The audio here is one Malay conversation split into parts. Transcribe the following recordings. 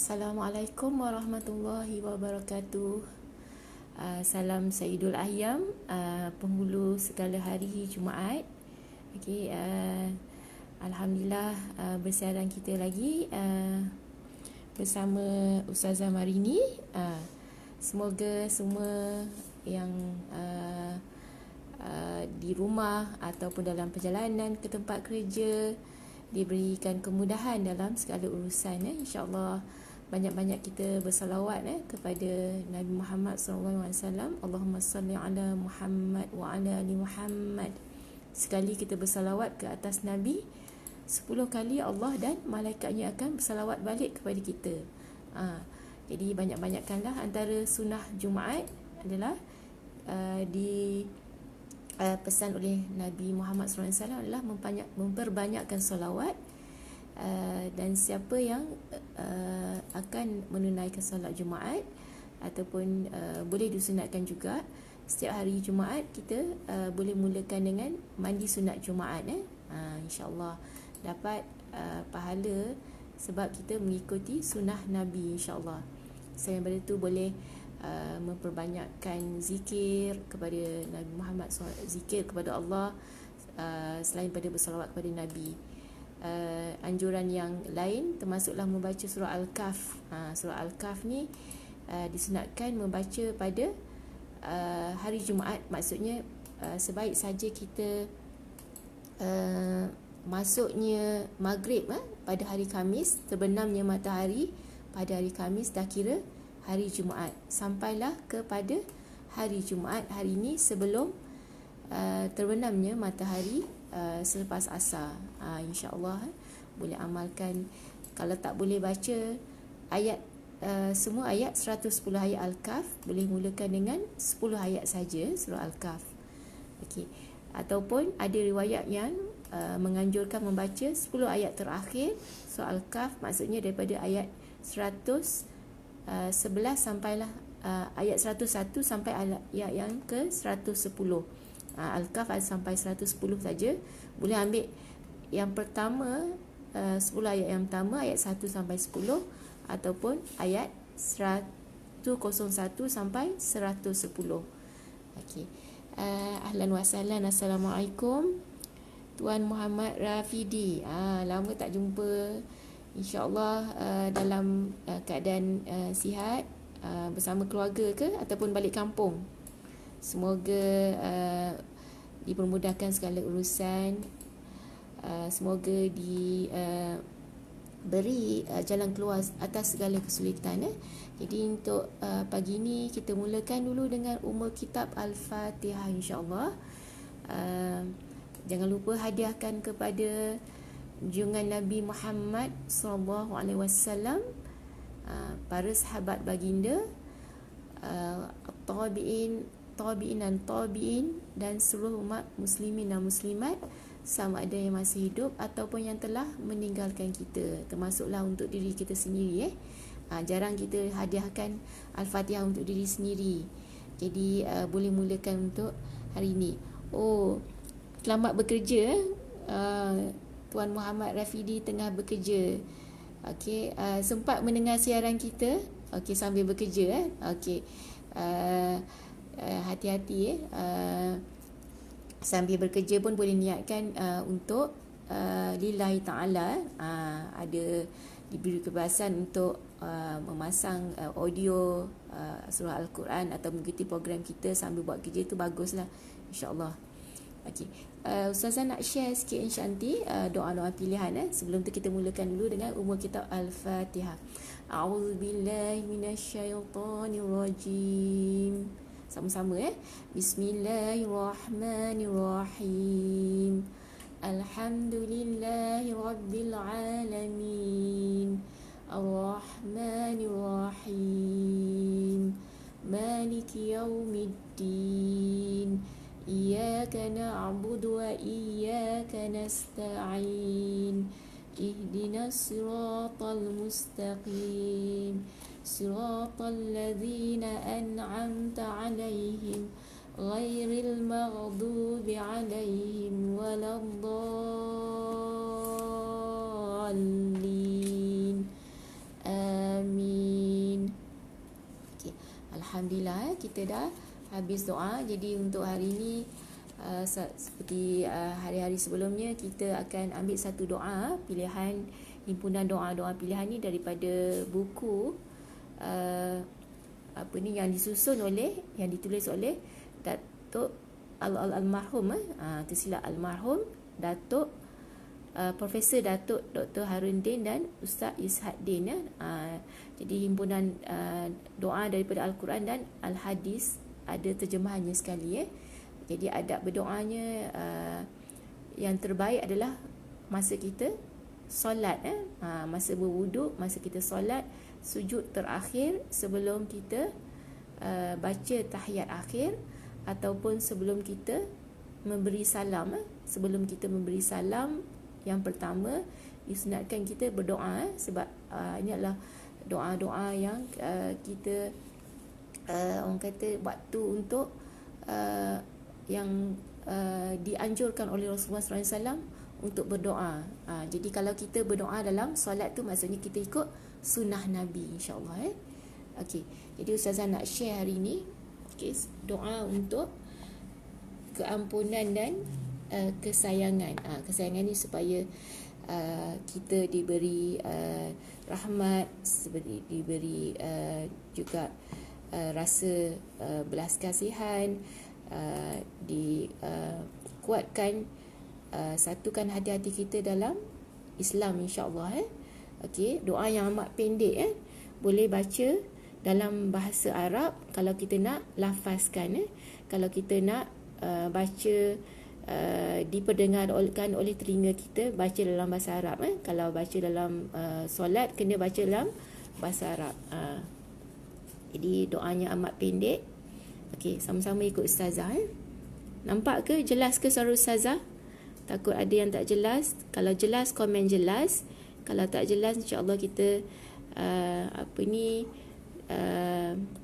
Assalamualaikum warahmatullahi wabarakatuh. Salam Sayyidul Ayyam, penghulu segala hari Jumaat. Okey, alhamdulillah, bersiaran kita lagi bersama Ustazah Marini. Semoga semua yang di rumah ataupun dalam perjalanan ke tempat kerja diberikan kemudahan dalam segala urusan. InsyaAllah banyak-banyak kita bersalawat kepada Nabi Muhammad SAW. Allahumma salli ala Muhammad wa ala ali Muhammad. Sekali kita bersalawat ke atas Nabi, 10 kali Allah dan malaikatnya akan bersalawat balik kepada kita. Jadi banyak-banyakkanlah. Antara sunnah Jumaat adalah pesan oleh Nabi Muhammad SAW adalah memperbanyakkan solawat, dan siapa yang akan menunaikan solat Jumaat ataupun boleh disunatkan juga setiap hari Jumaat, kita boleh mulakan dengan mandi sunat Jumaat. InsyaAllah dapat pahala sebab kita mengikuti sunnah Nabi, insyaAllah. Selain daripada itu boleh memperbanyakkan zikir kepada Nabi Muhammad SAW, zikir kepada Allah selain pada bersalawat kepada Nabi. Anjuran yang lain termasuklah membaca surah Al-Kahf. Surah Al-Kahf ni disunatkan membaca pada hari Jumaat. Maksudnya sebaik saja kita masuknya maghrib pada hari Khamis, terbenamnya matahari pada hari Khamis, dah kira hari Jumaat. Sampailah kepada hari Jumaat hari ini sebelum terbenamnya matahari selepas asar. InsyaAllah boleh amalkan. Kalau tak boleh baca ayat semua ayat 110 ayat Al-Kahf, boleh mulakan dengan 10 ayat saja surah Al-Kahf. Okey. Ataupun ada riwayat yang menganjurkan membaca 10 ayat terakhir surah Al-Kahf, maksudnya daripada ayat 11 sampailah ayat 101 sampai ayat yang ke 110. Al-Kahf sampai 110 saja. Boleh ambil yang pertama, 10 ayat yang pertama, ayat 1 sampai 10, ataupun ayat 101 sampai 110. Okey. Ahlan wa sahlan. Assalamualaikum Tuan Muhammad Rafidi. Lama tak jumpa. InsyaAllah dalam keadaan sihat, bersama keluarga ke ataupun balik kampung. Semoga dipermudahkan segala urusan. Semoga diberi jalan keluar atas segala kesulitan. Jadi untuk pagi ini kita mulakan dulu dengan Ummul Kitab Al-Fatihah, insyaAllah. Jangan lupa hadiahkan kepada junjungan Nabi Muhammad SAW, para sahabat baginda, tabi'in dan tabi'in, dan seluruh umat muslimin dan muslimat, sama ada yang masih hidup ataupun yang telah meninggalkan kita, termasuklah untuk diri kita sendiri. Jarang kita hadiahkan Al-Fatihah untuk diri sendiri. Jadi boleh mulakan untuk hari ini. Selamat bekerja. Tuan Muhammad Rafidi tengah bekerja. Okey, sempat mendengar siaran kita. Okey, sambil bekerja. Okey. Hati-hati sambil bekerja pun boleh niatkan untuk lillahi ta'ala. Ada diberi kebebasan untuk memasang audio surah Al-Quran atau mengikuti program kita sambil buat kerja, itu baguslah, insyaAllah. Okey. Ustazah nak share sikit insya-Allah doa-doa pilihan. Sebelum tu kita mulakan dulu dengan Ummul Kitab Al-Fatihah. A'udzubillahi minasyaitonirrajim. Sama-sama Bismillahirrahmanirrahim. Alhamdulillahirabbil alamin. Ar-Rahmanirrahim. Maliki yaumiddin. Iyyaka na'budu wa iyyaka nasta'in. Ihdinas siratal mustaqim. Siratal ladzina an'amta 'alaihim ghairil maghdubi 'alaihim waladdallin. Amin. Alhamdulillah kita dah habis doa. Jadi untuk hari ini seperti hari-hari sebelumnya, kita akan ambil satu doa pilihan, himpunan doa-doa pilihan ni daripada buku yang ditulis oleh Datuk almarhum tersilap almarhum Datuk Profesor Datuk Dr. Haruddin dan Ustaz Ishaddin jadi himpunan doa daripada Al-Quran dan Al-Hadis, ada terjemahannya sekali Jadi adab berdoanya yang terbaik adalah masa kita solat masa berwuduk, masa kita solat, sujud terakhir sebelum kita baca tahiyat akhir, ataupun sebelum kita memberi salam. Sebelum kita memberi salam yang pertama, disunatkan kita berdoa sebab ini adalah doa-doa yang kita orang kata waktu untuk yang dianjurkan oleh Rasulullah SAW untuk berdoa. Jadi kalau kita berdoa dalam solat tu, maksudnya kita ikut sunnah Nabi, insyaAllah. Okey, jadi Ustazah nak share hari ni doa untuk keampunan dan kesayangan. Kesayangan ni supaya kita diberi rahmat, seperti diberi juga rasa belas kasihan, dikuatkan, satukan hati-hati kita dalam Islam, insya-Allah. Okey, doa yang amat pendek boleh baca dalam bahasa Arab kalau kita nak lafazkan. Kalau kita nak baca diperdengarkan oleh telinga kita, baca dalam bahasa Arab. Kalau baca dalam solat, kena baca dalam bahasa Arab. Jadi doanya amat pendek. Okey, sama-sama ikut Ustazah. Nampak ke? Jelas ke suara Ustazah? Takut ada yang tak jelas. Kalau jelas, komen jelas. Kalau tak jelas, insya-Allah kita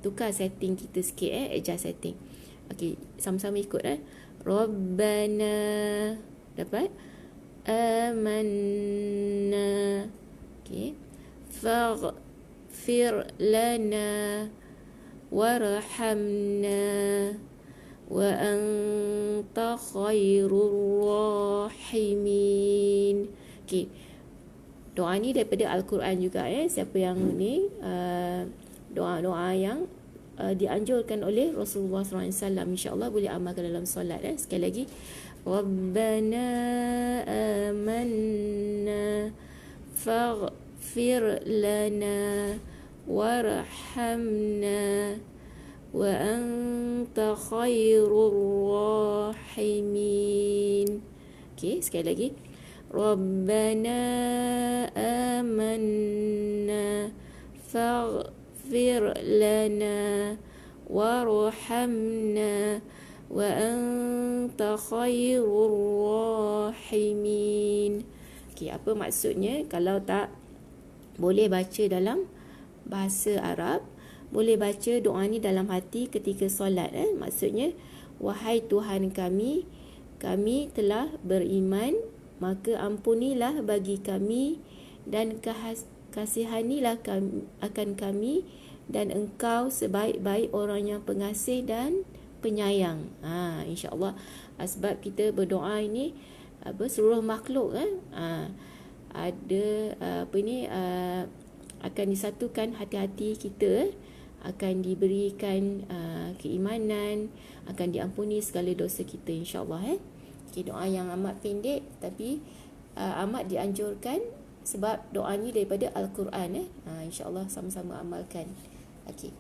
tukar setting kita sikit, adjust setting. Okey, sama-sama ikut. Rabbana, dapat? Amanna. Okey. Faghfir lana warhamna wa anta khairur rahimin. Okey. Doa ni daripada Al-Quran juga. Siapa yang ni doa-doa yang dianjurkan oleh Rasulullah SAW, insya-Allah boleh amalkan dalam solat. Sekali lagi, Rabbana amanna faghfir lana warhamna wa anta khairur rahimin. Okey, sekali lagi, Rabbana amanna faghfir lana warhamna wa anta khairur rahimin. Okey, apa maksudnya? Kalau tak boleh baca dalam bahasa Arab, boleh baca doa ni dalam hati ketika solat. Maksudnya, wahai Tuhan kami, kami telah beriman, maka ampunilah bagi kami dan kasihanilah akan kami, dan Engkau sebaik-baik orang yang pengasih dan penyayang. InsyaAllah, sebab kita berdoa ini seluruh makhluk ada akan disatukan hati-hati kita, akan diberikan keimanan, akan diampuni segala dosa kita, insyaAllah. Okay, doa yang amat pendek tapi amat dianjurkan sebab doa ni daripada Al-Quran. InsyaAllah sama-sama amalkan. Okey.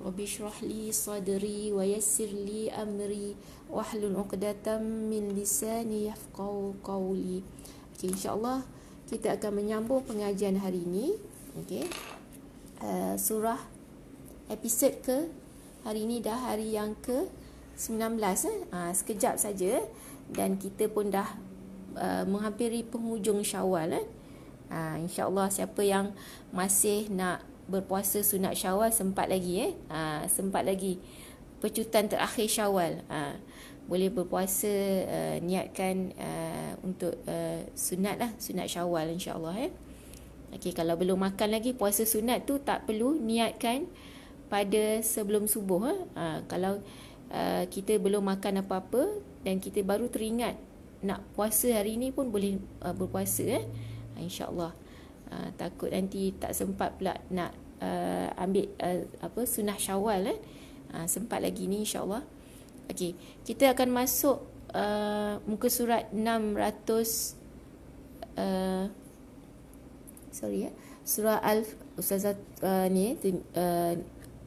Rabbi shrah li sadri wa yassir li amri wahlul 'uqdatam min lisani yafqahu qawli. Okey, insya-Allah kita akan menyambung pengajian hari ini. Okey. Surah episod ke hari ini dah hari yang ke-19. Sekejap saja dan kita pun dah menghampiri penghujung Syawal. InsyaAllah siapa yang masih nak berpuasa sunat Syawal, sempat lagi sempat lagi pecutan terakhir Syawal. Boleh berpuasa, niatkan untuk sunat Syawal, insyaAllah. Okey, kalau belum makan lagi puasa sunat tu tak perlu niatkan pada sebelum subuh. Kalau kita belum makan apa-apa dan kita baru teringat nak puasa hari ni pun boleh berpuasa. InsyaAllah. Takut nanti tak sempat pula nak ambil sunnah Syawal. Sempat lagi ni insyaAllah. Okey, kita akan masuk muka surat 600 surah Ustazah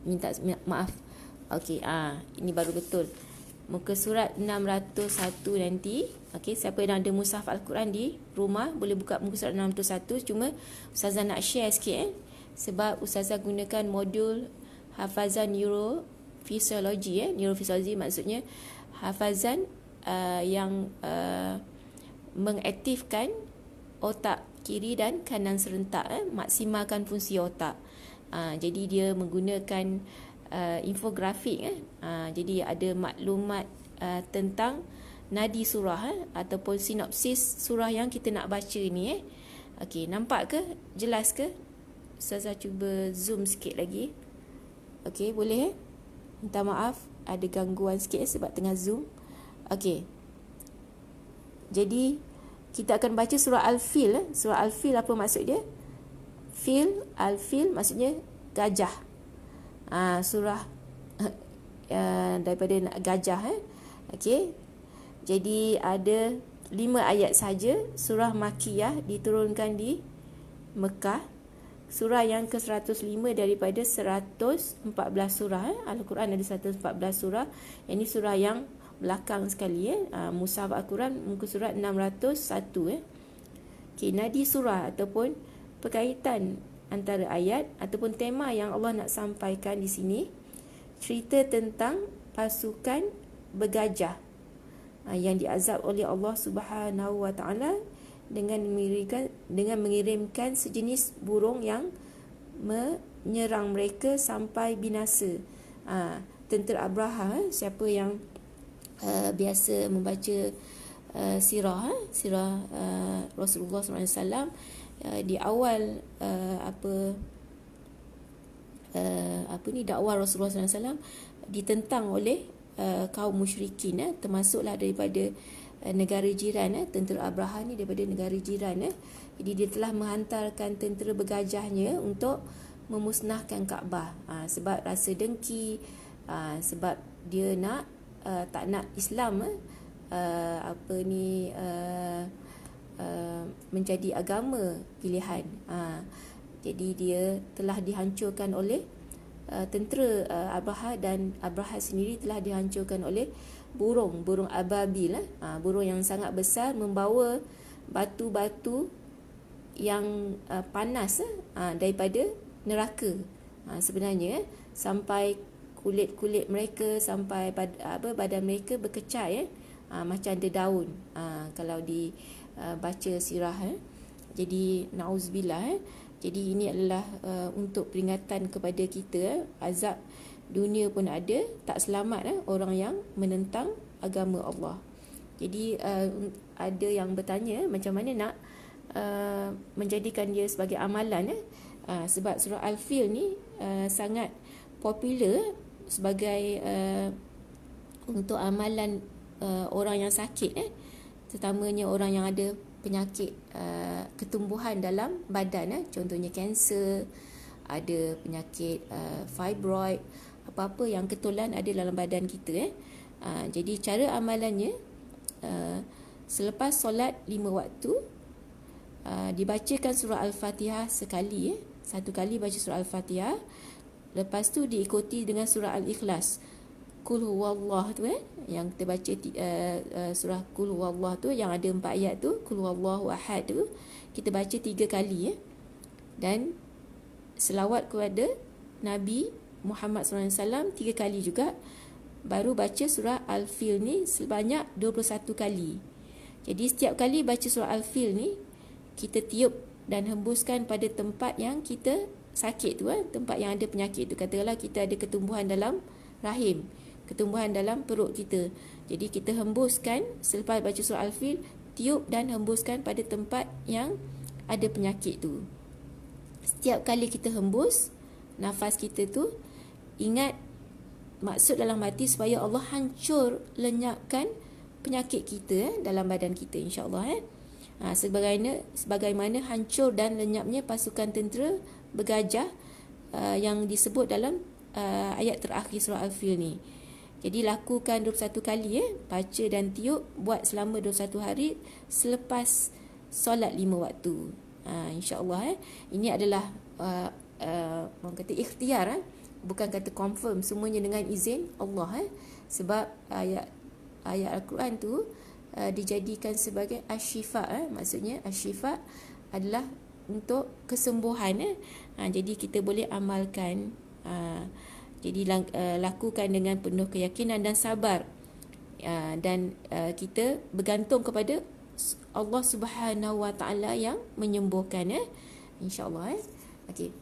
minta maaf. Okey, ini baru betul. Muka surat 601 nanti. Okey, siapa yang ada mushaf Al-Quran di rumah boleh buka muka surat 601. Cuma Ustazah nak share sikit sebab Ustazah gunakan modul hafazan neurofisiologi. Neurofisiologi maksudnya hafazan yang mengaktifkan otak kiri dan kanan serentak, maksimalkan fungsi otak. Jadi dia menggunakan infografik. Jadi ada maklumat tentang nadi surah ataupun sinopsis surah yang kita nak baca ni. Okey, nampak ke? Jelas ke? Ustazah cuba zoom sikit lagi. Okey, boleh? Minta maaf ada gangguan sikit sebab tengah zoom. Okey. Jadi kita akan baca surah Al-Fil. Surah Al-Fil apa maksud dia? Al-Fil maksudnya gajah. Surah daripada gajah. Okey. Jadi ada 5 ayat saja. Surah Makkiyah diturunkan di Mekah. Surah yang ke-105 daripada 114 surah. Al-Quran ada 114 surah. Ini surah yang belakang sekali. Mushaf Al-Quran muka surat 601. Okay, nadi surah ataupun perkaitan antara ayat ataupun tema yang Allah nak sampaikan di sini. Cerita tentang pasukan bergajah yang diazab oleh Allah Subhanahu Wa Taala dengan mengirimkan sejenis burung yang menyerang mereka sampai binasa. Tentera Abraha, siapa yang biasa membaca sirah Rasulullah SAW, di awal dakwah Rasulullah SAW ditentang oleh kaum musyrikin, termasuklah daripada negara jiran. Tentera Abraha ni daripada negara jiran. Jadi dia telah menghantarkan tentera bergajahnya untuk memusnahkan Kaabah, sebab rasa dengki, sebab dia nak tak nak Islam menjadi agama pilihan. Jadi dia telah dihancurkan oleh tentera Abraha, dan Abraha sendiri telah dihancurkan oleh burung ababil, burung yang sangat besar membawa batu-batu yang panas daripada neraka. Sebenarnya sampai kulit-kulit mereka, sampai badan mereka berkecai, macam ada daun, kalau dibaca sirah. Jadi na'uzubillah. Jadi ini adalah untuk peringatan kepada kita, azab dunia pun ada, tak selamat orang yang menentang agama Allah. Jadi ada yang bertanya macam mana nak menjadikan dia sebagai amalan, sebab surah Al-Fil ni sangat popular sebagai untuk amalan orang yang sakit, terutamanya orang yang ada penyakit ketumbuhan dalam badan, contohnya kanser, ada penyakit fibroid, apa-apa yang ketulan ada dalam badan kita. Jadi cara amalannya, selepas solat 5 waktu, dibacakan surah Al-Fatihah sekali, satu kali baca surah Al-Fatihah, lepas tu diikuti dengan surah Al-Ikhlas, Qul huwallah tu, yang kita baca surah Qul huwallah tu yang ada 4 ayat tu, Qul huwallahu ahad tu kita baca 3 kali, dan selawat kepada Nabi Muhammad SAW 3 kali juga. Baru baca surah Al-Fil ni sebanyak 21 kali. Jadi setiap kali baca surah Al-Fil ni, kita tiup dan hembuskan pada tempat yang kita sakit tu, tempat yang ada penyakit tu. Katakanlah kita ada ketumbuhan dalam rahim, ketumbuhan dalam perut kita. Jadi kita hembuskan selepas baca surah Al-Fil, tiup dan hembuskan pada tempat yang ada penyakit tu. Setiap kali kita hembus, nafas kita tu ingat maksud dalam hati supaya Allah hancur lenyapkan penyakit kita dalam badan kita, insya-Allah. Sebagaimana hancur dan lenyapnya pasukan tentera bergajah yang disebut dalam ayat terakhir surah Al-Fil ni. Jadi lakukan 21 kali, baca dan tiup, buat selama 21 hari selepas solat 5 waktu. InsyaAllah ini adalah orang kata ikhtiar, bukan kata confirm, semuanya dengan izin Allah. Sebab ayat Al-Quran tu dijadikan sebagai asyifa, maksudnya asyifa adalah untuk kesembuhan. Jadi kita boleh amalkan. Jadi lakukan dengan penuh keyakinan dan sabar, dan kita bergantung kepada Allah Subhanahu Wa Taala yang menyembuhkan, insya-Allah. Okey,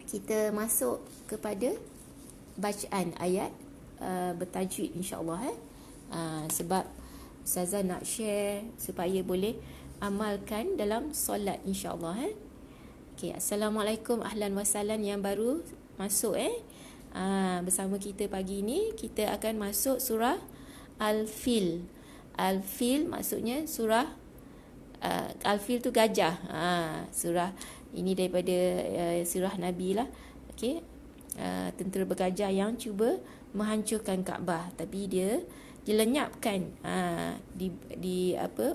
kita masuk kepada bacaan ayat bertajwid, insya-Allah. Sebab Ustazah nak share supaya boleh amalkan dalam solat, insya-Allah. Okey, assalamualaikum, ahlan wa sahlan yang baru masuk bersama kita pagi ni. Kita akan masuk surah Al-Fil. Al-Fil maksudnya surah Al-Fil tu gajah. Surah ini daripada surah Nabi lah. Okey, tentera bergajah yang cuba menghancurkan Kaabah, tapi dia dilenyapkan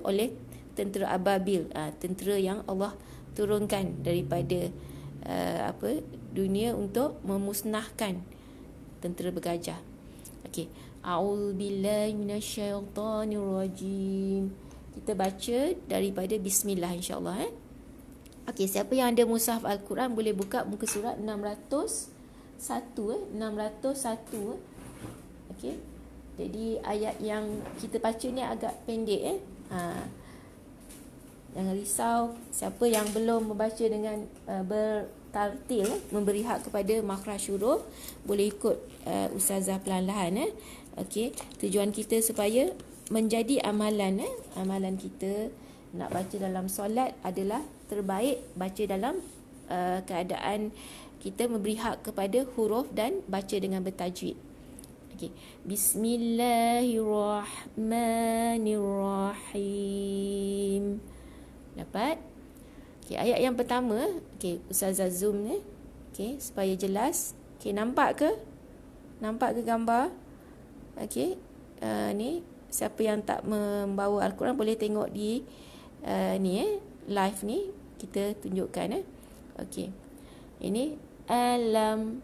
oleh tentera Ababil, tentera yang Allah turunkan daripada dunia untuk memusnahkan tentera bergajah. Okey, a'udzubillahi minasyaitonirrajim. Kita baca daripada bismillah, insya-Allah. Okey, siapa yang ada mushaf Al-Quran boleh buka muka surat 601 601. Okey, jadi ayat yang kita baca ni agak pendek. Jangan risau, siapa yang belum membaca dengan bertartil, memberi hak kepada makhraj huruf, boleh ikut Ustazah perlahan-lahan. Okey, tujuan kita supaya menjadi amalan kita nak baca dalam solat adalah terbaik baca dalam keadaan kita memberi hak kepada huruf dan baca dengan bertajwid. Okey, bismillahirrahmanirrahim. Dapat? Okey, ayat yang pertama, okey, Ustazah zoom ni. Okey, supaya jelas. Okey, nampak ke? Nampak ke gambar? Okey, ni siapa yang tak membawa Al-Quran boleh tengok di live ni kita tunjukkan. Okey, ini alam.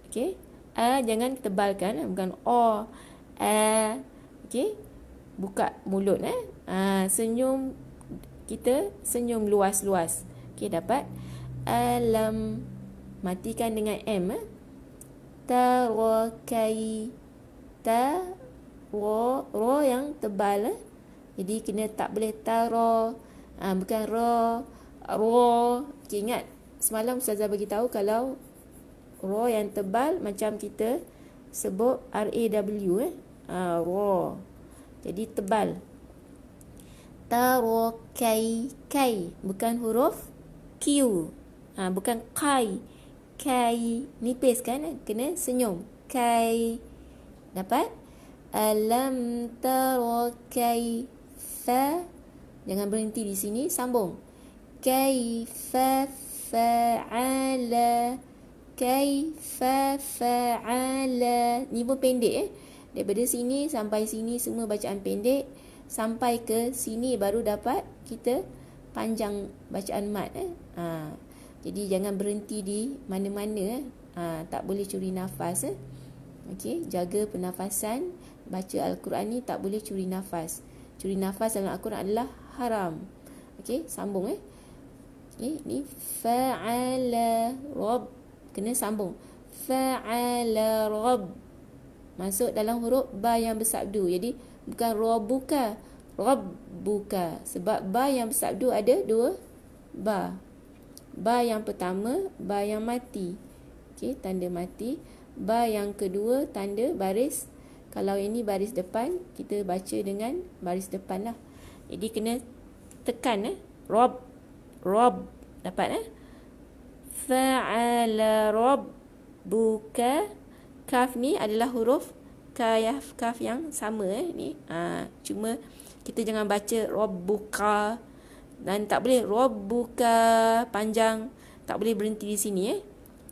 Okey, jangan tebalkan, bukan o. Okey, buka mulut. Senyum, kita senyum luas-luas. Okey, dapat? Alam, matikan dengan M. Tarakai, ro yang tebal. Jadi kena tak boleh taro, bukan ro. Okey, ingat semalam Ustazah bagi tahu kalau ro yang tebal macam kita sebut RAW, ro. Jadi tebal. Tarakai, kai, bukan huruf Q. Bukan kai. Kai, nipis kan? Kena senyum. Kai. Dapat? Alam tara kaifa. Jangan berhenti di sini, sambung. Kaifa fa'ala. Kaifa fa'ala. Ni pun pendek. Daripada sini sampai sini semua bacaan pendek. Sampai ke sini baru dapat kita panjang bacaan mat. Jadi jangan berhenti di mana-mana. Tak boleh curi nafas. Okey, jaga pernafasan. Baca Al-Quran ni tak boleh curi nafas. Curi nafas dalam Al-Quran adalah haram. Okey, sambung. Ni fa'ala rabb, kena sambung. Fa'ala rabb, masuk dalam huruf ba yang bersabdu. Jadi bukan rabbuka, rabbuka. Sebab ba yang bersabdu ada dua ba. Ba yang pertama, ba yang mati. Okey, tanda mati. Ba yang kedua, tanda baris. Kalau ini baris depan, kita baca dengan baris depan lah. Jadi kena tekan. Rob. Dapat? Fa'ala Rabbuka. Kaf ni adalah huruf kaf yang sama ni. Cuma kita jangan baca Rabbuka, dan tak boleh Rabbuka panjang, tak boleh berhenti di sini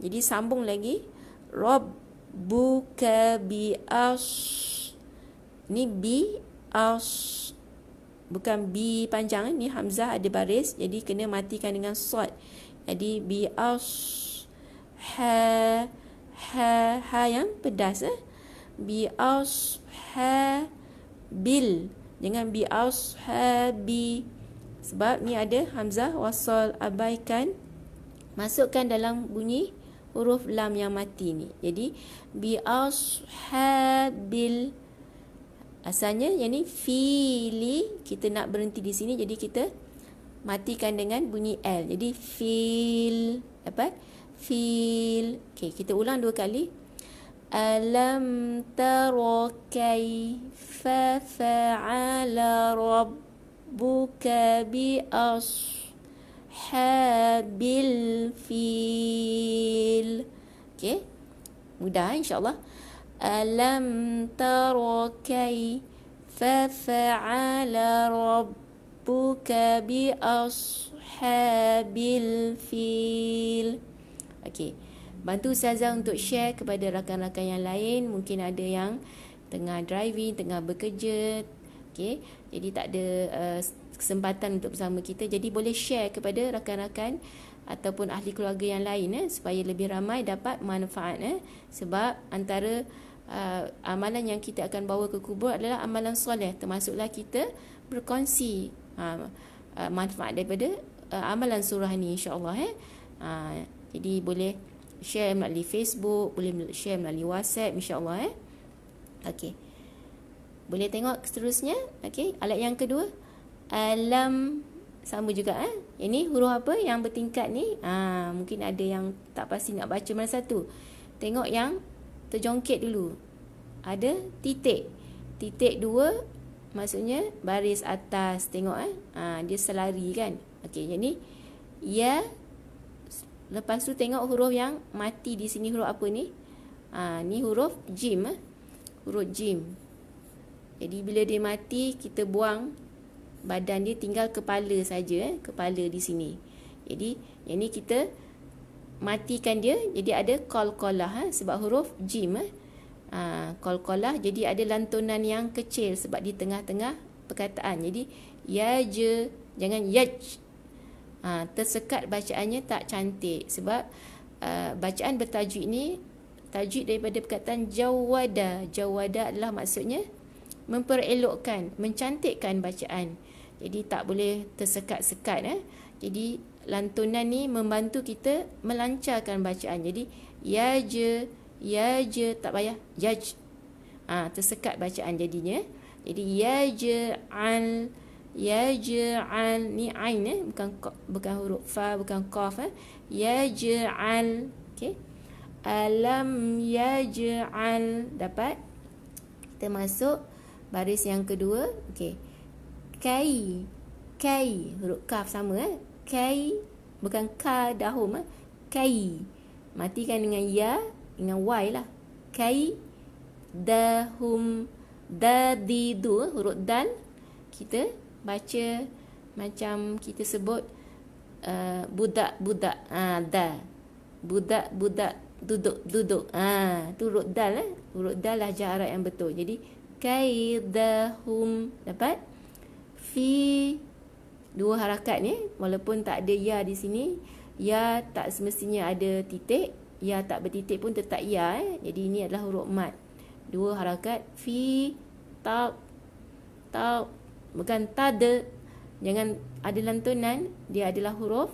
Jadi sambung lagi, Rabbuka bi as. Ni bi as, bukan bi panjang ni hamzah ada baris, jadi kena matikan dengan sad. Jadi bi as ha yang pedas bi as ha bil, jangan bi as ha bi, sebab ni ada hamzah wasal, abaikan, masukkan dalam bunyi huruf lam yang mati ni. Jadi bi as ha bil, asalnya yang ni fili, kita nak berhenti di sini, jadi kita matikan dengan bunyi L. Jadi fil, dapat? Fil. Okey, kita ulang 2 kali. Alam tara kaifa fa'ala rabbuka bi ashabil fil. Okey, mudah insya-Allah. Alam tara kaifa fa'ala rabbuka bi ashabil fil. Okey, bantu Ustazah untuk share kepada rakan-rakan yang lain. Mungkin ada yang tengah driving, tengah bekerja. Okey, jadi tak ada kesempatan untuk bersama kita. Jadi boleh share kepada rakan-rakan ataupun ahli keluarga yang lain supaya lebih ramai dapat manfaat sebab antara amalan yang kita akan bawa ke kubur adalah amalan soleh, termasuklah kita berkongsi manfaat daripada amalan surah ni, insya-Allah jadi boleh share melalui Facebook, boleh share melalui WhatsApp, insya-Allah Okey, boleh tengok seterusnya. Okey, alat yang kedua, alam, sama juga Ini huruf apa yang bertingkat ni? Mungkin ada yang tak pasti nak baca mana satu. Tengok yang terjongkit dulu. Ada titik. Titik 2 maksudnya baris atas. Tengok dia selari kan. Okey, jadi ya. Lepas tu tengok huruf yang mati di sini, huruf apa ni? Ni huruf jim. Huruf jim. Jadi bila dia mati, kita buang badan dia, tinggal kepala saja, kepala di sini. Jadi yang ni kita matikan dia, jadi ada qalqalah sebab huruf jim qalqalah, jadi ada lantunan yang kecil sebab di tengah-tengah perkataan. Jadi yaj, jangan yaj. Tersekat bacaannya, tak cantik sebab bacaan bertajwid ni, tajwid daripada perkataan jawada. Jawada adalah maksudnya memperelokkan, mencantikkan bacaan. Jadi tak boleh tersekat-sekat Jadi lantunan ni membantu kita melancarkan bacaan. Jadi yaj, tak payah yaj. Tersekat bacaan jadinya. Jadi yaj'al, yaj'al ni ain bukan huruf fa, bukan qaf yaj'al. Okey, alam yaj'al, dapat? Kita masuk baris yang kedua. Okey, kai, huruf kaf sama kai, bukan ka dahum kai, matikan dengan ya, dengan y lah. Kai dahum, dadidu, huruf dal kita baca macam kita sebut budak-budak, budak-budak duduk. Tu huruf dal huruf dal lahjah Arab yang betul. Jadi kaidahum, dapat? Fi, 2 harakat ni, walaupun tak ada ya di sini. Ya tak semestinya ada titik, ya tak bertitik pun tetap ya Jadi ini adalah huruf mat, 2 harakat. Fi, ta, bukan tada, jangan ada lantunan, dia adalah huruf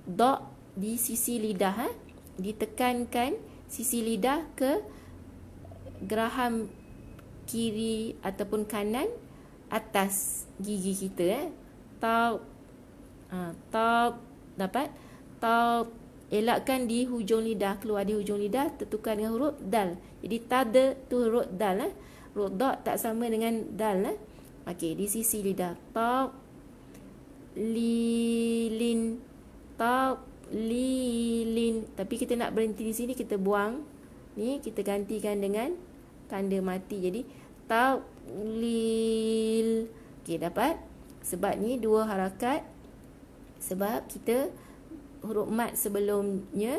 da di sisi lidah ditekankan sisi lidah ke geraham kiri ataupun kanan atas gigi kita ta, dapat? Ta, elakkan di hujung lidah, keluar di hujung lidah, tertukar dengan huruf dal. Jadi tada tu huruf dal huruf da tak sama dengan dal Okey, di sisi lidah. Ta, lilin, ta, lilin. Tapi kita nak berhenti di sini, kita buang ni, kita gantikan dengan tanda mati. Jadi taqlil. Okey, dapat? Sebab ni dua harakat. Sebab kita huruf mat sebelumnya,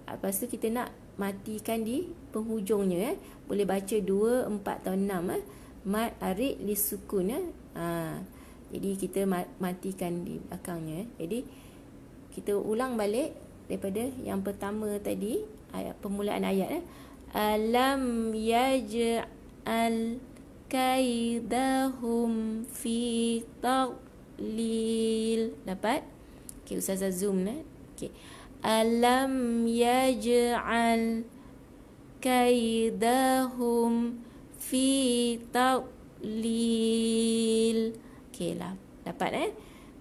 lepas tu kita nak matikan di penghujungnya. Boleh baca 2, 4 atau 6. Mat arid li sukun. Jadi kita matikan di belakangnya. Jadi kita ulang balik daripada yang pertama tadi, ayat permulaan ayat. Alam yaj'al kaidahum fi taqlil. Dapat? Okey, Ustazah zoom. Okey. Alam yaj'al kaidahum fi taqlil. Okey lah, dapat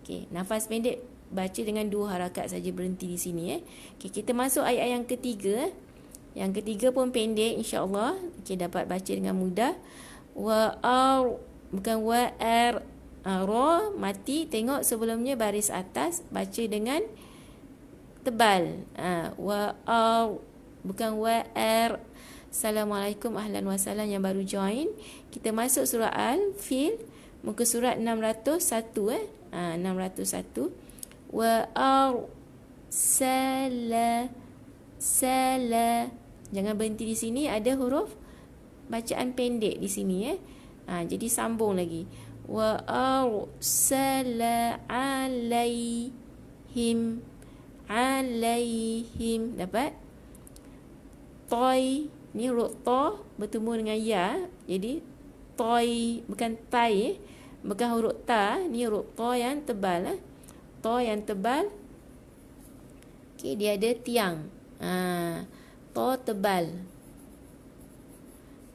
Okey, nafas pendek baca dengan 2 harakat saja, berhenti di sini Okey, kita masuk ayat yang ketiga. Yang ketiga pun pendek insya-Allah. Okey, dapat baca dengan mudah. Bukan wa ar, ra mati. Tengok sebelumnya baris atas, baca dengan tebal. Bukan wa ar. Assalamualaikum, ahlan wa sahlan yang baru join. Kita masuk surah Al-Fil, muka surat 601 601. Wa arsala jangan berhenti di sini, ada huruf bacaan pendek di sini jadi sambung lagi. Wa arsala alaihim. Dapat? Toy ni huruf ta bertemu dengan ya, jadi toy bukan tai bukan huruf ta, ni huruf ta yang tebal ta yang tebal. Okey, dia ada tiang. Ta tebal.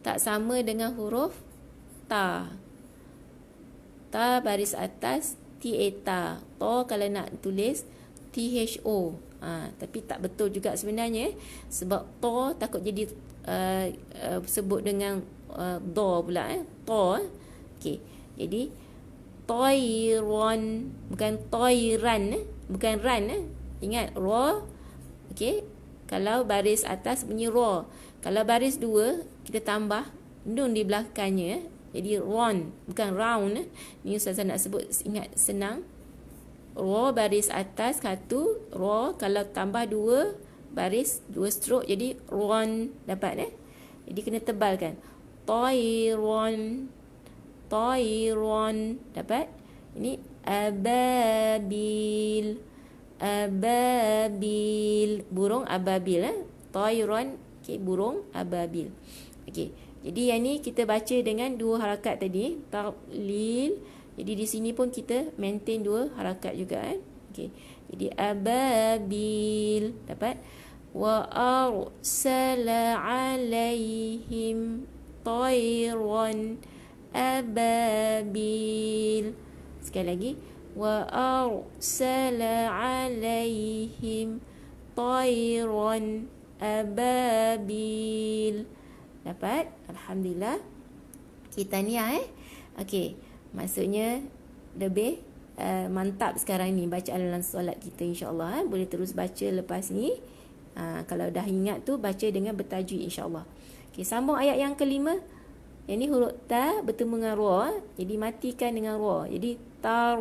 Tak sama dengan huruf ta. Ta baris atas ta. Ta kalau nak tulis tho. Tapi tak betul juga sebenarnya, sebab ta takut jadi sebut dengan do pula ta. Okey, jadi toiron bukan toiran bukan ran ingat ra. Okey, kalau baris atas bunyi ra, kalau baris 2 kita tambah nun di belakangnya jadi ron bukan round. Ni Ustazah nak sebut ingat senang. Ra baris atas 1, ra kalau tambah 2 baris 2 stroke jadi ron. Dapat jadi kena tebalkan. Toiron. Dapat? Ini ababil. Burung ababil Toiron. Okey, burung ababil. Okey, jadi yang ni kita baca dengan 2 harakat tadi, taqlil. Jadi di sini pun kita maintain 2 harakat juga Okey, jadi ababil. Dapat? Wa arsala alaihim tayran ababil. Sekali lagi. Wa arsala alaihim tayran ababil. Dapat? Alhamdulillah. Kita ni Okey, maksudnya lebih mantap sekarang ni bacaan dalam solat kita insya-Allah boleh terus baca lepas ni. Kalau dah ingat tu baca dengan bertajwid insya-Allah. Okey, sambung ayat yang kelima. Yang ni huruf ta bertemu dengan ra, jadi matikan dengan ra. Jadi tar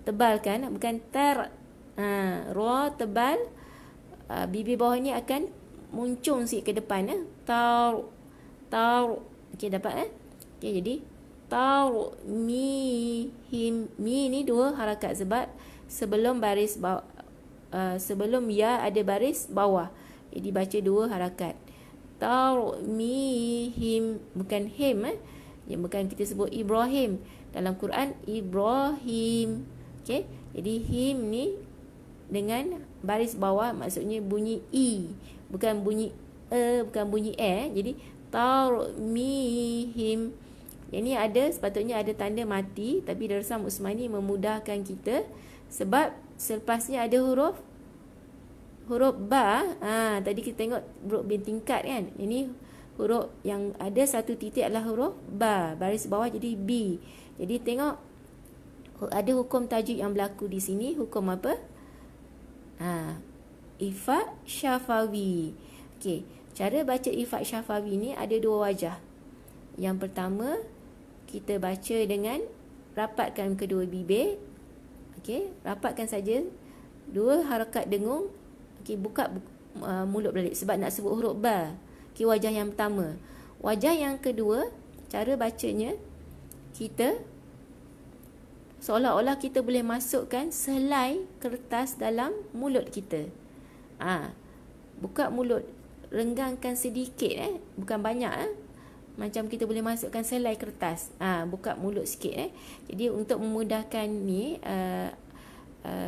tebalkan, bukan tar. Ra tebal. Bibir bawah ni akan muncung sikit ke depan tar. Okey, dapat Okey, jadi mihim. Mi ni 2 harakat sebab sebelum baris sebelum ya ada baris bawah. Jadi baca 2 harakat. Mihim bukan him yang bukan kita sebut Ibrahim. Dalam Quran Ibrahim. Okey, jadi him ni dengan baris bawah maksudnya bunyi i, bukan bunyi bukan bunyi jadi mihim. Yang ni sepatutnya ada tanda mati, tapi Darussalam Usmani memudahkan kita sebab selepasnya ada huruf ba. Tadi kita tengok huruf bertingkat kan. Ini huruf yang ada 1 titik adalah huruf ba, baris bawah jadi b. Jadi tengok ada hukum tajwid yang berlaku di sini. Hukum apa? Ifat syafawi. Okey, cara baca ifat syafawi ni ada dua wajah. Yang pertama, kita baca dengan rapatkan kedua bibir. Okey, rapatkan saja dua harakat dengung. Okey, buka mulut balik sebab nak sebut huruf ba. Okey, wajah yang pertama. Wajah yang kedua, cara bacanya kita seolah-olah kita boleh masukkan selai kertas dalam mulut kita. Buka mulut, renggangkan sedikit, bukan banyak, macam kita boleh masukkan selai kertas. Buka mulut sikit. Jadi untuk memudahkan ni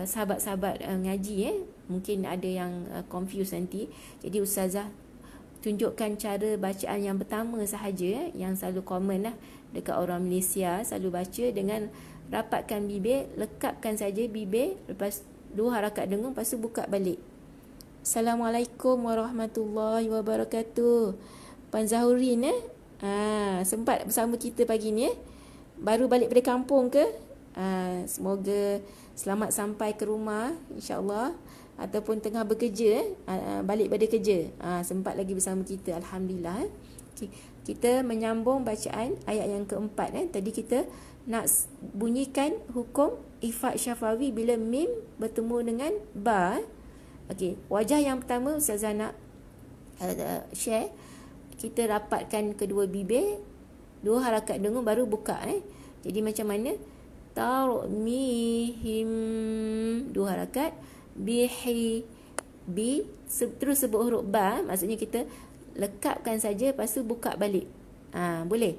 sahabat-sahabat ngaji, mungkin ada yang confuse nanti. Jadi ustazah tunjukkan cara bacaan yang pertama sahaja, yang selalu common lah dekat orang Malaysia, selalu baca dengan rapatkan bibir, lekapkan saja bibir, lepas dua harakat dengung, lepas tu buka balik. Assalamualaikum warahmatullahi wabarakatuh. Puan Zahurin sempat bersama kita pagi ni, baru balik dari kampung ke? Semoga selamat sampai ke rumah insya-Allah, ataupun tengah bekerja, balik pada kerja, sempat lagi bersama kita, alhamdulillah. Okay. Kita menyambung bacaan ayat yang keempat. Tadi kita nak bunyikan hukum ifat syafawi bila mim bertemu dengan ba. Okey, wajah yang pertama ustazah nak share. Kita rapatkan kedua bibir, dua harakat dengung, baru buka. Jadi macam mana? Tarmihim, dua harakat, bihi, bi, terus sebut huruf ba, maksudnya kita lekapkan saja, lepas tu buka balik. Boleh,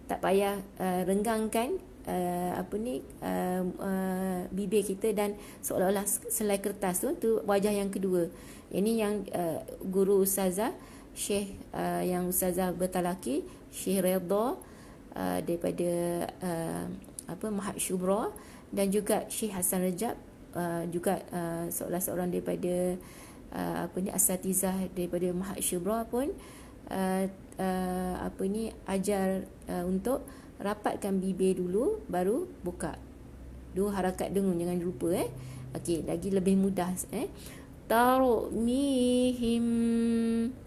tak payah renggangkan bibir kita dan seolah-olah selai kertas tu wajah yang kedua. Ini yang guru ustazah Syekh yang ustazah bertalaki, Syekh Redha daripada Mahad Syubra, dan juga Syekh Hasan Rajab, juga seorang daripada asatizah daripada Mahad Syubra pun ajar untuk rapatkan bibir dulu baru buka. Dua harakat dengung, jangan lupa. Okey, lagi lebih mudah. Tarmihim.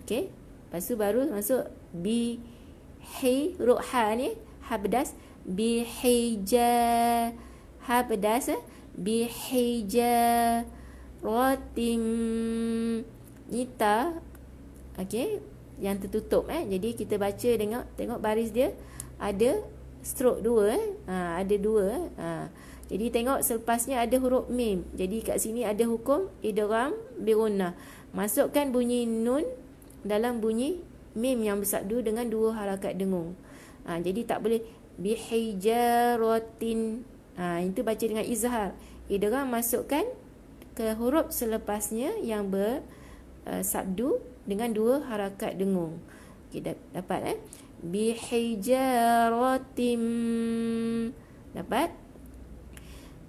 Okey, lepas tu baru masuk bi, hi, huruf ha ni, ha pedas, bi hija, ha pedas, bi hija rotim, nita. Okey, yang tertutup. Jadi kita baca, tengok baris dia ada stroke dua. Ada dua. Jadi tengok selepasnya ada huruf mim. Jadi kat sini ada hukum idgham bi gunnah. Masukkan bunyi nun dalam bunyi mim yang bersabdu dengan dua harakat dengung. Jadi tak boleh bihijaratin. Itu baca dengan izhar. Idgham masukkan ke huruf selepasnya yang bersabdu dengan dua harakat dengung. Okay, dapat bihijaratim. Dapat?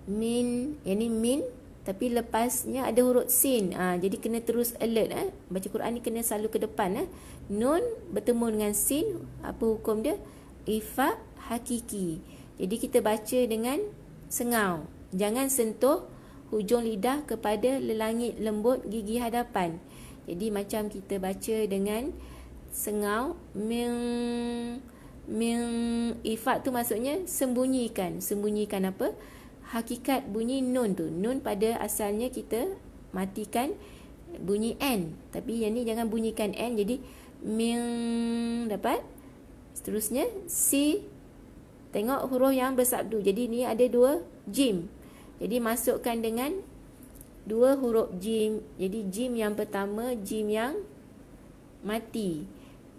Min, yang ni min, tapi lepasnya ada huruf sin. Jadi kena terus alert. Baca Quran ni kena selalu ke depan. Nun bertemu dengan sin, apa hukum dia? Ifa hakiki. Jadi kita baca dengan sengau. Jangan sentuh hujung lidah kepada lelangit lembut gigi hadapan. Jadi macam kita baca dengan sengau, ming. Ifat tu maksudnya sembunyikan. Sembunyikan apa? Hakikat bunyi nun tu. Nun pada asalnya kita matikan bunyi n, tapi yang ni jangan bunyikan n. Jadi ming, dapat? Seterusnya si, tengok huruf yang bersabdu. Jadi ni ada dua jim. Jadi masukkan dengan dua huruf jim. Jadi jim yang pertama jim yang mati,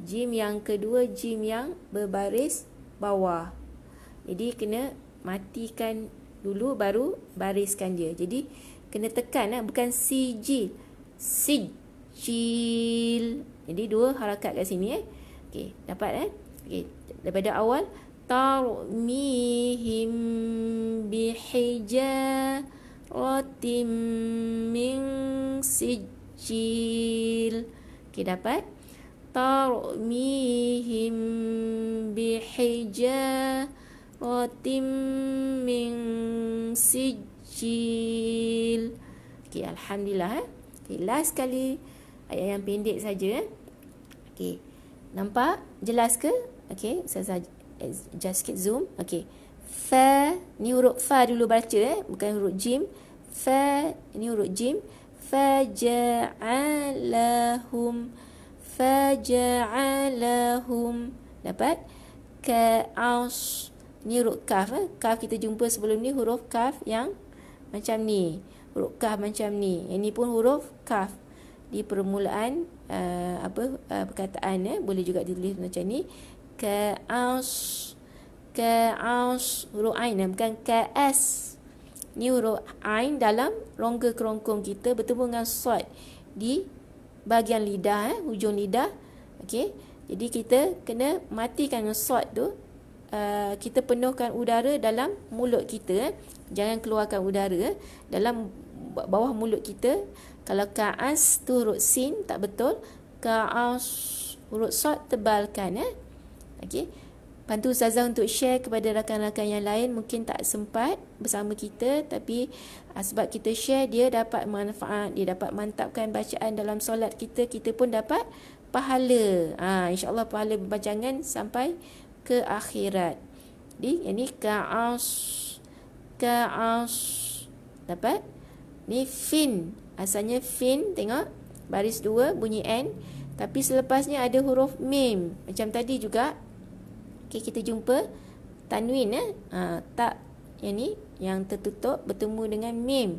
jim yang kedua jim yang berbaris bawah. Jadi kena matikan dulu baru bariskan dia. Jadi kena tekan, bukan sijil, sijil. Jadi dua harakat kat sini. Okey, dapat Okey, daripada awal, tarmihim bihijaratim min sijil. Okey, dapat? Tarmihim bihijaratim khatim min sijil. Okey, alhamdulillah. Okey, last sekali ayat yang pendek saja. Okey. Nampak? Jelas ke? Okey, saya just sikit zoom. Okey. Fa, ni huruf fa dulu baca bukan huruf jim. Fa, ni huruf jim. Faja'alahum. Dapat? Ka'as. Ni huruf kaf. Kaf kita jumpa sebelum ni huruf kaf yang macam ni. Huruf kaf macam ni. Yang ni pun huruf kaf. Di permulaan perkataan boleh juga ditulis macam ni. Ka'as. Ka'as. Huruf ain bukan ka'as. Ni huruf ain dalam rongga kerongkong kita bertemu dengan sad di bahagian lidah, hujung lidah. Okey. Jadi kita kena matikan sad tu. Kita penuhkan udara dalam mulut kita. Jangan keluarkan udara dalam bawah mulut kita. Kalau ka'as tu huruf sin tak betul. Ka'as huruf sad tebalkan. Okey. Bantu Ustazah untuk share kepada rakan-rakan yang lain. Mungkin tak sempat bersama kita, tapi sebab kita share, dia dapat manfaat, dia dapat mantapkan bacaan dalam solat kita. Kita pun dapat pahala. InsyaAllah pahala berpanjangan sampai ke akhirat. Jadi yang ni ka'as. Ka'as. Dapat? Ni fin. Asalnya fin, tengok. Baris 2 bunyi N. Tapi selepasnya ada huruf mim. Macam tadi juga. Okay, kita jumpa tanwin tak yang ni yang tertutup bertemu dengan mim.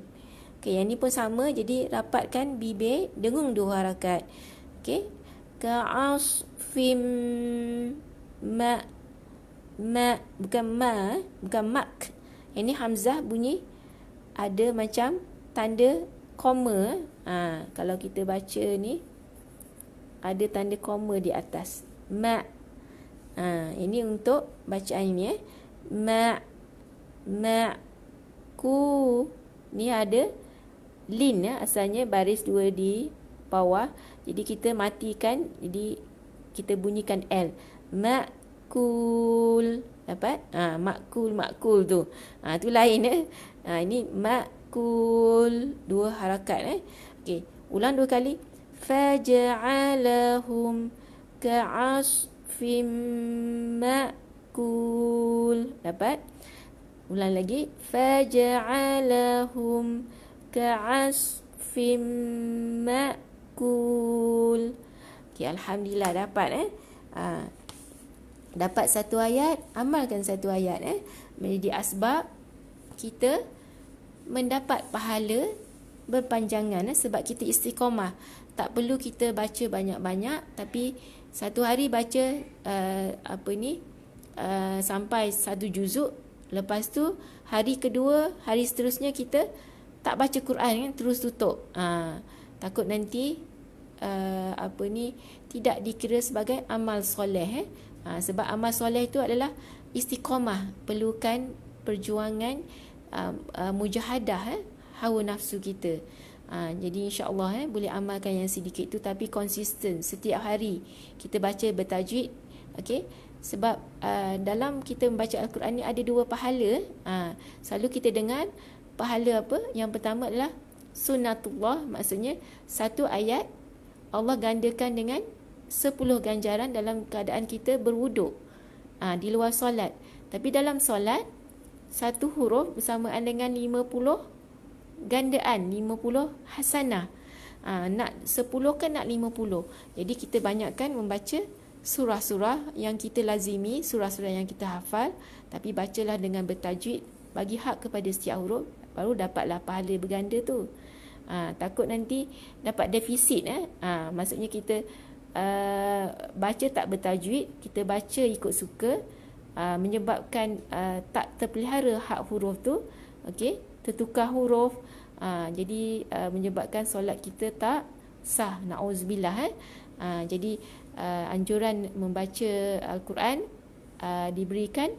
Okey, yang ni pun sama, jadi rapatkan bibir, dengung 2 harakat. Okey. Ka'as fim ma bukan ma, bukan mak. Yang ni hamzah bunyi ada macam tanda koma. Kalau kita baca ni ada tanda koma di atas. Ma. Ini untuk bacaan ini. Ku. Ni ada lin asalnya baris 2 di bawah. Jadi kita matikan, jadi kita bunyikan L. Makul. Dapat? Makul tu. Tu lain ini makul 2 harakat Okey, ulang 2 kali. Faja'alahum ka'asfim ma'kul. Dapat? Ulang lagi. Faja'alahum ka'asfim ma'kul. Okey, alhamdulillah dapat dapat satu ayat, amalkan satu ayat menjadi asbab kita mendapat pahala berpanjangan sebab kita istiqamah. Tak perlu kita baca banyak-banyak, tapi satu hari baca sampai 1 juzuk. Lepas tu hari kedua, hari seterusnya kita tak baca Quran terus tutup. Takut nanti tidak dikira sebagai amal soleh. Sebab amal soleh itu adalah istiqamah, perlukan perjuangan mujahadah hawa nafsu kita. Jadi insya-Allah boleh amalkan yang sedikit tu, tapi konsisten setiap hari kita baca bertajwid. Okey, sebab dalam kita membaca Al-Quran ni ada 2 pahala. Selalu kita dengar pahala apa? Yang pertama adalah sunnatullah, maksudnya satu ayat Allah gandakan dengan 10 ganjaran dalam keadaan kita berwuduk di luar solat. Tapi dalam solat, satu huruf bersamaan dengan 50 gandaan, 50 hasanah. Nak 10 kan nak 50. Jadi kita banyakkan membaca surah-surah yang kita lazimi, surah-surah yang kita hafal, tapi bacalah dengan bertajwid, bagi hak kepada setiap huruf, baru dapatlah pahala berganda tu. Takut nanti dapat defisit. Maksudnya kita baca tak bertajwid, kita baca ikut suka, menyebabkan tak terpelihara hak huruf tu. Okey, tertukar huruf, jadi menyebabkan solat kita tak sah, na'udzubillah. Jadi anjuran membaca Al-Quran diberikan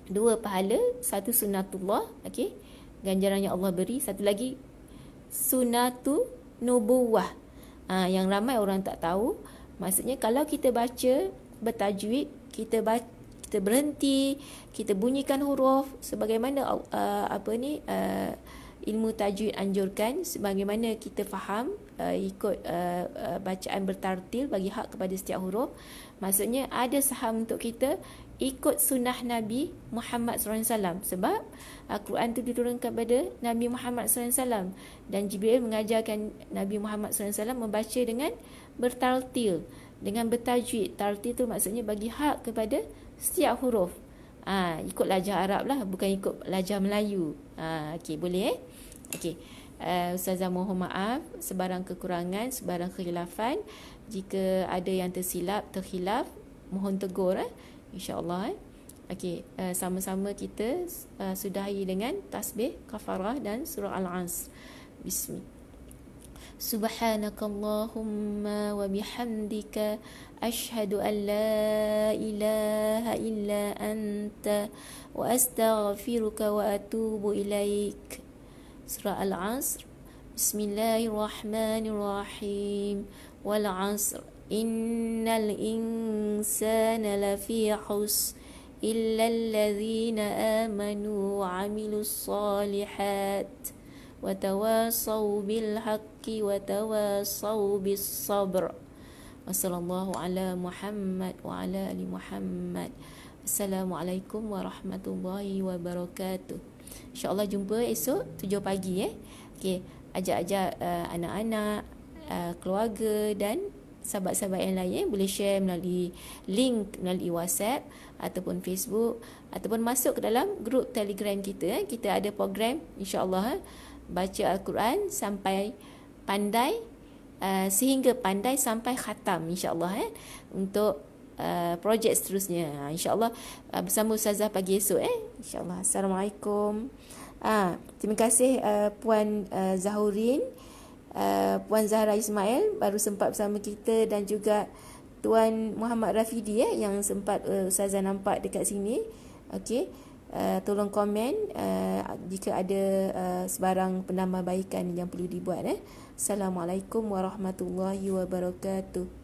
2 pahala, satu sunnatullah, okey, ganjaran yang Allah beri, satu lagi sunnatu nubuwah, yang ramai orang tak tahu. Maksudnya kalau kita baca bertajwid, kita kita berhenti, kita bunyikan huruf sebagaimana ilmu tajwid anjurkan, sebagaimana kita faham ikut bacaan bertartil bagi hak kepada setiap huruf. Maksudnya ada saham untuk kita ikut sunnah Nabi Muhammad SAW, sebab Al-Quran itu diturunkan kepada Nabi Muhammad SAW, dan Jibril mengajarkan Nabi Muhammad SAW membaca dengan bertartil, dengan bertajwid. Tartil itu maksudnya bagi hak kepada setiap huruf. Ikut lajah Arab lah, bukan ikut lajah Melayu. Okey, boleh Okey. Ustazah mohon maaf sebarang kekurangan, sebarang kekhilafan. Jika ada yang terkhilaf, mohon tegur insya-Allah. Okey, sama-sama kita sudahi dengan tasbih kafarah dan surah Al-Asr. Bismillah. Subhanakallahumma wa bihamdika ashhadu an la ilaha illa anta wa astaghfiruka wa atubu ilaik. Surah Al-Asr. Bismillahirrahmanirrahim. Wal 'asr innal insana lafi khusr illa alladhina amanu wa 'amilus solihat wa tawasaw bil haqqi wa tawasaw bis sabr. Wassallallahu ala Muhammad wa ala ali Muhammad. Assalamualaikum warahmatullahi wabarakatuh. InsyaAllah jumpa esok 7 pagi Okey, ajak-ajak anak-anak, keluarga dan sahabat-sahabat yang lain boleh share melalui link melalui WhatsApp ataupun Facebook, ataupun masuk ke dalam grup Telegram kita. Kita ada program insya-Allah baca Al-Quran sampai pandai, sehingga pandai sampai khatam insya-Allah untuk projek seterusnya insya-Allah bersama Ustazah pagi esok insya-Allah. Assalamualaikum. Terima kasih Puan Zahurin, Puan Zahra Ismail baru sempat bersama kita, dan juga Tuan Muhammad Rafidi yang sempat Ustazah nampak dekat sini. Okey, tolong komen jika ada sebarang penambahbaikan yang perlu dibuat. Assalamualaikum warahmatullahi wabarakatuh.